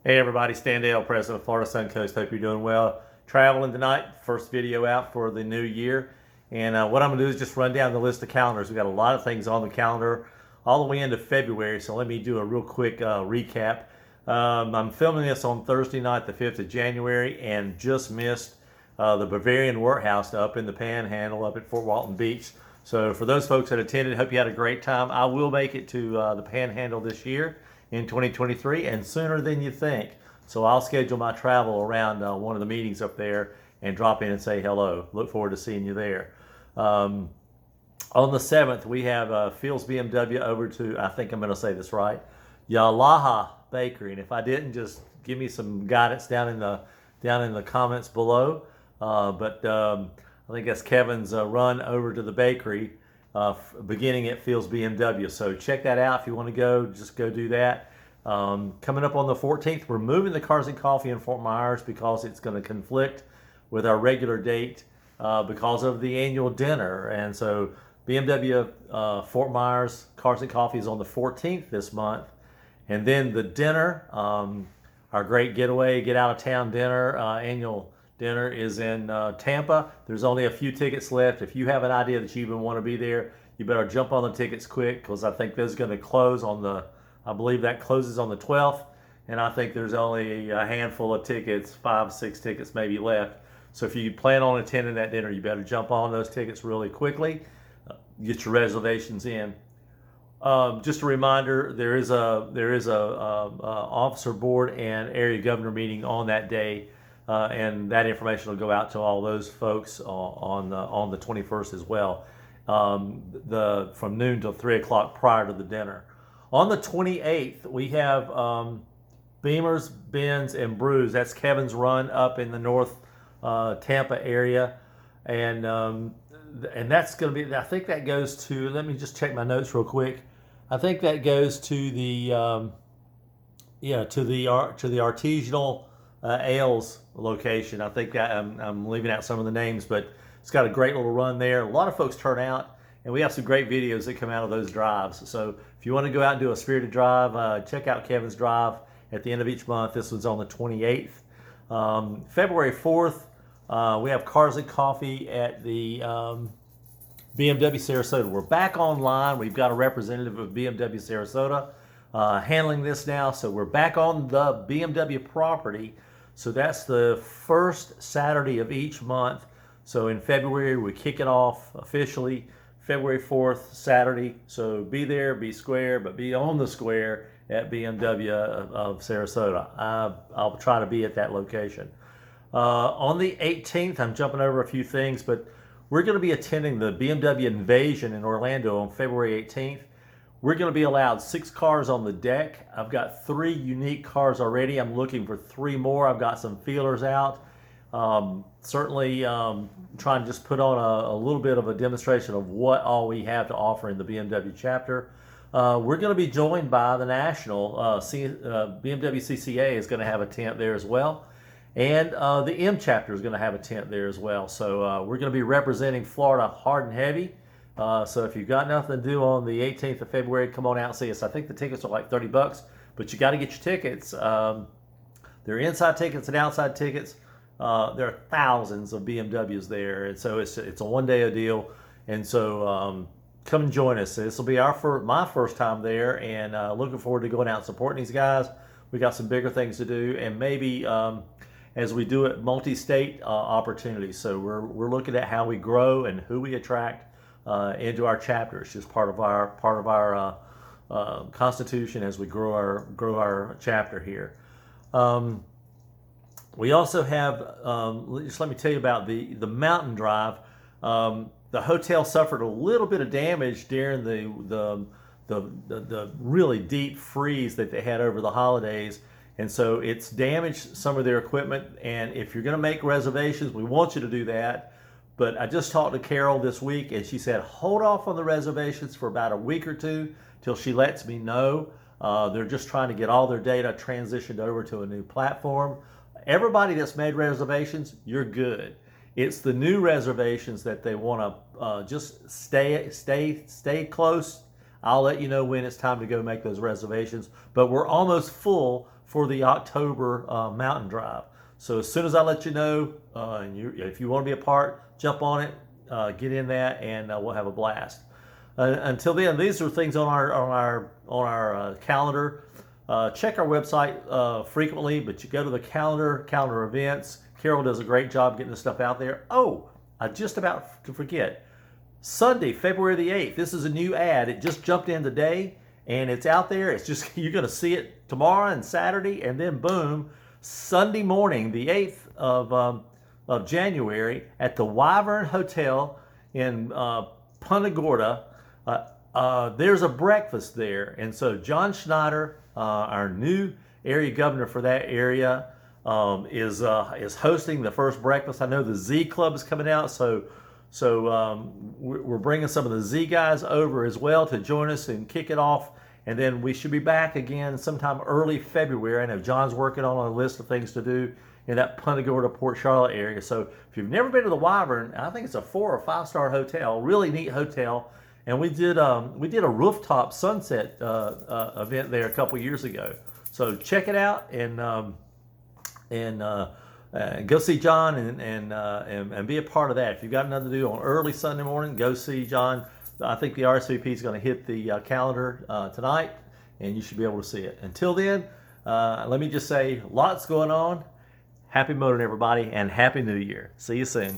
Hey everybody, Stan Dale, President of Florida Suncoast. Hope you're doing well. Traveling tonight, first video out for the new year. And what I'm going to do is just run down the list of calendars. We've got a lot of things on the calendar all the way into February, so let me do a real quick recap. I'm filming this on Thursday night, the 5th of January, and just missed the Bavarian Workhouse up in the Panhandle up at Fort Walton Beach. So for those folks that attended, hope you had a great time. I will make it to the Panhandle this year in 2023 and sooner than you think. So I'll schedule my travel around one of the meetings up there and drop in and say hello. Look forward to seeing you there. On the 7th, we have Phil's BMW over to, I think I'm going to say this right, Yalaha Bakery. And if I didn't, just give me some guidance down in the comments below. I think that's Kevin's run over to the bakery beginning at Phil's BMW. So check that out. If you want to go, just go do that. Coming up on the 14th, we're moving the Cars and Coffee in Fort Myers because it's going to conflict with our regular date because of the annual dinner. And so BMW Fort Myers Cars and Coffee is on the 14th this month. And then the dinner, our great getaway, get out of town dinner, annual dinner is in Tampa. There's only a few tickets left. If you have an idea that you even want to be there, you better jump on the tickets quick because I think this is going to close on the, I believe that closes on the 12th. And I think there's only a handful of tickets, 5, 6 tickets maybe left. So if you plan on attending that dinner, you better jump on those tickets really quickly. Get your reservations in. Just a reminder, there is a officer board and area governor meeting on that day. And that information will go out to all those folks on the 21st as well, from noon till 3 o'clock prior to the dinner. On the 28th, we have Beamers, Benz, and Brews. That's Kevin's run up in the North Tampa area, and that's going to be. I think that goes to. Let me just check my notes real quick. I think that goes to the to the artisanal ales location. I think I'm leaving out some of the names, but it's got a great little run there. A lot of folks turn out, and we have some great videos that come out of those drives. So if you want to go out and do a spirited drive, check out Kevin's drive at the end of each month. This one's on the 28th. February 4th, we have Cars and Coffee at the BMW Sarasota. We're back online. We've got a representative of BMW Sarasota handling this now. So we're back on the BMW property. So that's the first Saturday of each month. So in February, we kick it off officially, February 4th, Saturday. So be there, be square, but be on the square at BMW of Sarasota. I'll try to be at that location. On the 18th, I'm jumping over a few things, but we're going to be attending the BMW Invasion in Orlando on February 18th. We're going to be allowed 6 cars on the deck. I've got 3 unique cars already. I'm looking for 3 more. I've got some feelers out. Certainly trying to just put on a little bit of a demonstration of what all we have to offer in the BMW chapter. We're going to be joined by the national. BMW CCA is going to have a tent there as well. And the M chapter is going to have a tent there as well. So we're going to be representing Florida hard and heavy. So if you've got nothing to do on the 18th of February, come on out and see us. I think the tickets are like $30, but you got to get your tickets. There are inside tickets and outside tickets. There are thousands of BMWs there, and so it's a one-day deal. And so come and join us. This will be my first time there, and looking forward to going out and supporting these guys. We got some bigger things to do, and maybe as we do it, multi-state opportunities. So we're looking at how we grow and who we attract into our chapter. It's just part of our constitution as we grow our chapter here. We also have just let me tell you about the mountain drive. The hotel suffered a little bit of damage during the really deep freeze that they had over the holidays. And so it's damaged some of their equipment. And if you're going to make reservations, we want you to do that. But I just talked to Carol this week, and she said, hold off on the reservations for about a week or two till she lets me know. They're just trying to get all their data transitioned over to a new platform. Everybody that's made reservations, you're good. It's the new reservations that they want to just stay close. I'll let you know when it's time to go make those reservations. But we're almost full for the October mountain drive. So as soon as I let you know, if you want to be a part, jump on it, get in that, and we'll have a blast. Until then, these are things on our calendar. Check our website frequently, but you go to the calendar events. Carol does a great job getting this stuff out there. Oh, I just about to forget. Sunday, February the 8th. This is a new ad. It just jumped in today, and it's out there. It's just, you're going to see it tomorrow and Saturday, and then boom, Sunday morning, the 8th of January, at the Wyvern Hotel in Punta Gorda. There's a breakfast there, and so John Schneider, our new area governor for that area, is hosting the first breakfast. I know the Z Club is coming out, so we're bringing some of the Z guys over as well to join us and kick it off. And then we should be back again sometime early February. I know John's working on a list of things to do in that Punta Gorda, Port Charlotte area. So if you've never been to the Wyvern, I think it's a 4 or 5 star hotel, really neat hotel. And we did a rooftop sunset event there a couple years ago. So check it out and go see John and be a part of that. If you've got nothing to do on early Sunday morning, go see John. I think the RSVP is going to hit the calendar tonight, and you should be able to see it. Until then, let me just say, lots going on. Happy motoring, everybody, and Happy New Year. See you soon.